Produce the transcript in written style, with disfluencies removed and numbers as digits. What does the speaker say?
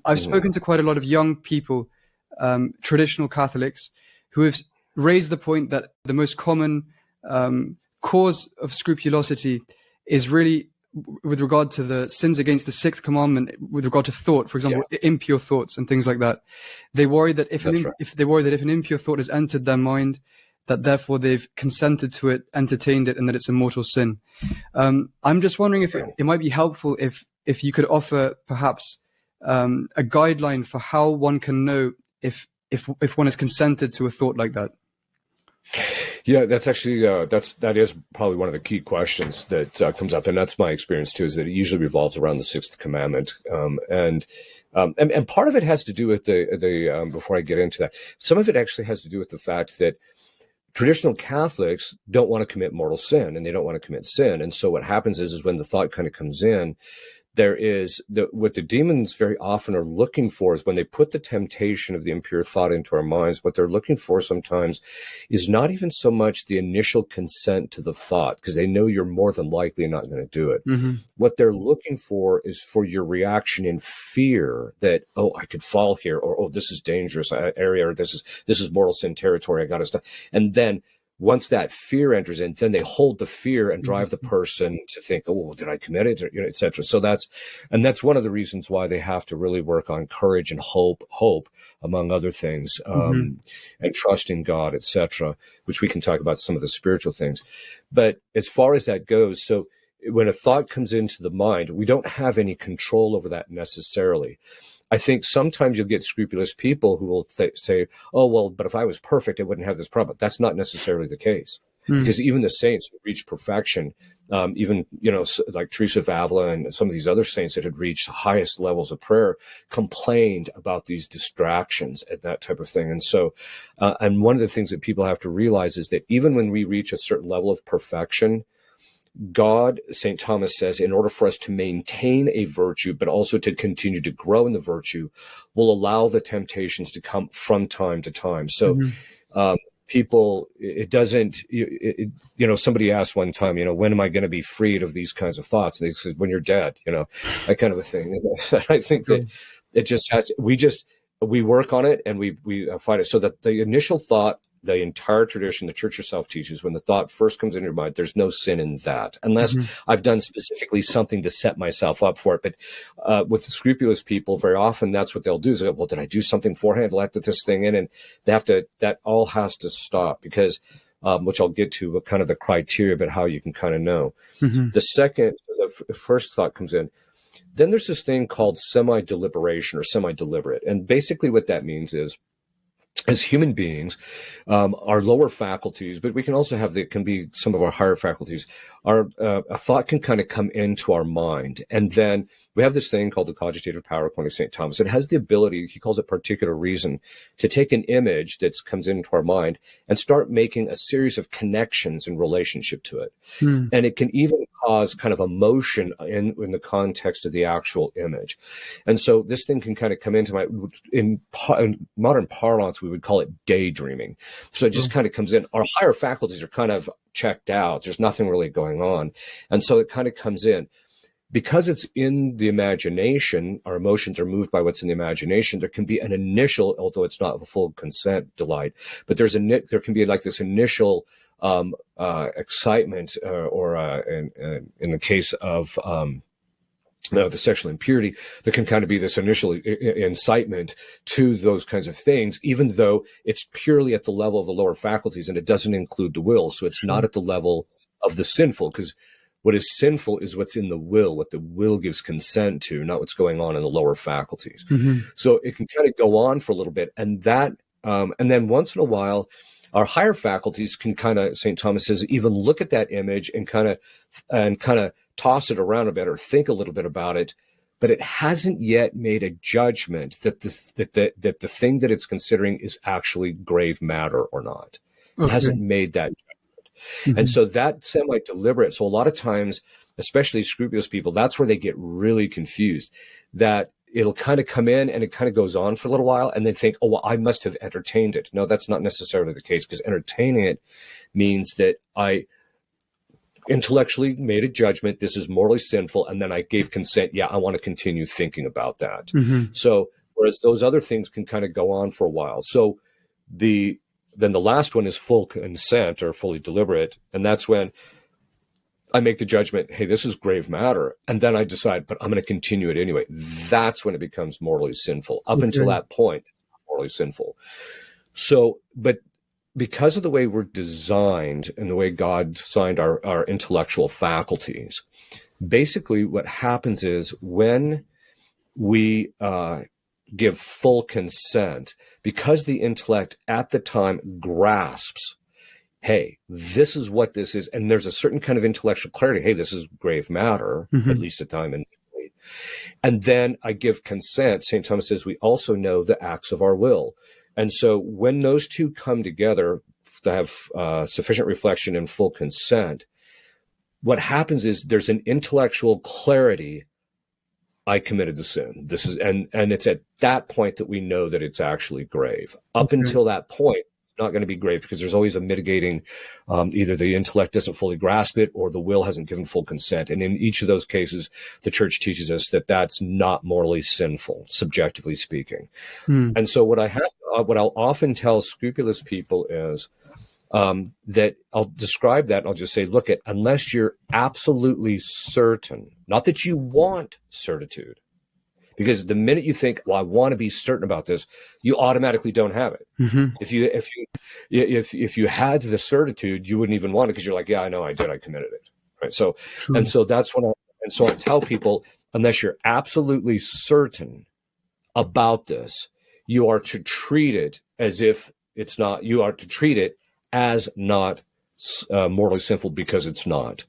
I've spoken to quite a lot of young people, traditional Catholics, who have raised the point that the most common cause of scrupulosity is really with regard to the sins against the sixth commandment, with regard to thought, for example, impure thoughts and things like that. They worry that if an impure thought has entered their mind, that therefore they've consented to it, entertained it, and that it's a mortal sin. I'm just wondering if it might be helpful if you could offer perhaps a guideline for how one can know if one has consented to a thought like that. Yeah, that's actually that is probably one of the key questions that comes up, and that's my experience too. Is that it usually revolves around the sixth commandment, and part of it has to do with the before I get into that, some of it actually has to do with the fact that traditional Catholics don't want to commit mortal sin, and they don't want to commit sin, and so what happens is when the thought kind of comes in, there is what the demons very often are looking for is when they put the temptation of the impure thought into our minds, what they're looking for sometimes is not even so much the initial consent to the thought, because they know you're more than likely not going to do it. Mm-hmm. What they're looking for is for your reaction in fear that, oh, I could fall here, or, oh, this is dangerous area, or this is mortal sin territory, I got to stop. And then once that fear enters in, then they hold the fear and drive the person to think, oh, well, did I commit it? Or, et cetera. So that's one of the reasons why they have to really work on courage and hope, among other things, and trust in God, et cetera, which we can talk about some of the spiritual things. But as far as that goes, so when a thought comes into the mind, we don't have any control over that necessarily. I think sometimes you'll get scrupulous people who will say, oh, well, but if I was perfect, I wouldn't have this problem. That's not necessarily the case. Because even the saints who reach perfection, even, like Teresa of Avila and some of these other saints that had reached highest levels of prayer complained about these distractions and that type of thing. And so, and one of the things that people have to realize is that even when we reach a certain level of perfection, God, St. Thomas says, in order for us to maintain a virtue, but also to continue to grow in the virtue, will allow the temptations to come from time to time. So people, it doesn't, somebody asked one time, when am I going to be freed of these kinds of thoughts? And they said, when you're dead, that kind of a thing. I think that it just has, we work on it and we fight it so that the initial thought, the entire tradition, the church herself teaches, when the thought first comes into your mind, there's no sin in that, unless I've done specifically something to set myself up for it. But with the scrupulous people, very often that's what they'll do is, well, did I do something beforehand? Let this thing in, and that all has to stop because, which I'll get to, kind of the criteria about how you can kind of know. The first thought comes in. Then there's this thing called semi-deliberation or semi-deliberate, and basically what that means is, as human beings, our lower faculties, but we can also have can be some of our higher faculties, a thought can kind of come into our mind. And then we have this thing called the cogitative power, according to St. Thomas. It has the ability, he calls it particular reason, to take an image that comes into our mind and start making a series of connections in relationship to it. And it can even cause kind of emotion in the context of the actual image. And so this thing can kind of come into in modern parlance, we would call it daydreaming. So it just kind of comes in. Our higher faculties are kind of checked out. There's nothing really going on. And so it kind of comes in. Because it's in the imagination, our emotions are moved by what's in the imagination. There can be an initial, although it's not a full consent delight, but there can be like this initial excitement, or in the case of the sexual impurity, there can kind of be this initial incitement to those kinds of things, even though it's purely at the level of the lower faculties and it doesn't include the will. So it's not at the level of the sinful, because what is sinful is what's in the will, what the will gives consent to, not what's going on in the lower faculties. So it can kind of go on for a little bit, and then once in a while, our higher faculties can kind of, St. Thomas says, even look at that image and kind of toss it around a bit or think a little bit about it, but it hasn't yet made a judgment that the thing that it's considering is actually grave matter or not. It hasn't made that judgment. And so that semi-deliberate, so a lot of times, especially scrupulous people, that's where they get really confused, that it'll kind of come in and it kind of goes on for a little while and they think, oh, well, I must have entertained it. No, that's not necessarily the case, because entertaining it means that I intellectually made a judgment, this is morally sinful, and then I gave consent, yeah, I want to continue thinking about that. So whereas those other things can kind of go on for a while. So then the last one is full consent or fully deliberate, and that's when I make the judgment, hey, this is grave matter, and then I decide, but I'm going to continue it anyway. That's when it becomes morally sinful. Up until that point, it's morally sinful. So, but because of the way we're designed and the way God designed our intellectual faculties, basically what happens is when we give full consent, because the intellect at the time grasps, hey, this is what this is, and there's a certain kind of intellectual clarity, hey, this is grave matter, at least at the time. And then I give consent. St. Thomas says we also know the acts of our will. And so when those two come together to have sufficient reflection and full consent, what happens is there's an intellectual clarity. I committed the sin. This is, and it's at that point that we know that it's actually grave. Up until that point, it's not going to be grave because there's always a mitigating, either the intellect doesn't fully grasp it or the will hasn't given full consent. And in each of those cases, the church teaches us that that's not morally sinful, subjectively speaking. And so what I'll often tell scrupulous people is, that I'll describe that. I'll just say, look, unless you're absolutely certain, not that you want certitude, because the minute you think, well, I want to be certain about this, you automatically don't have it. If you had the certitude, you wouldn't even want it because you're like, yeah, I know I did. I committed it. Right. So, and so that's when I tell people, unless you're absolutely certain about this, you are to treat it as if it's not, you are to treat it as not morally sinful because it's not.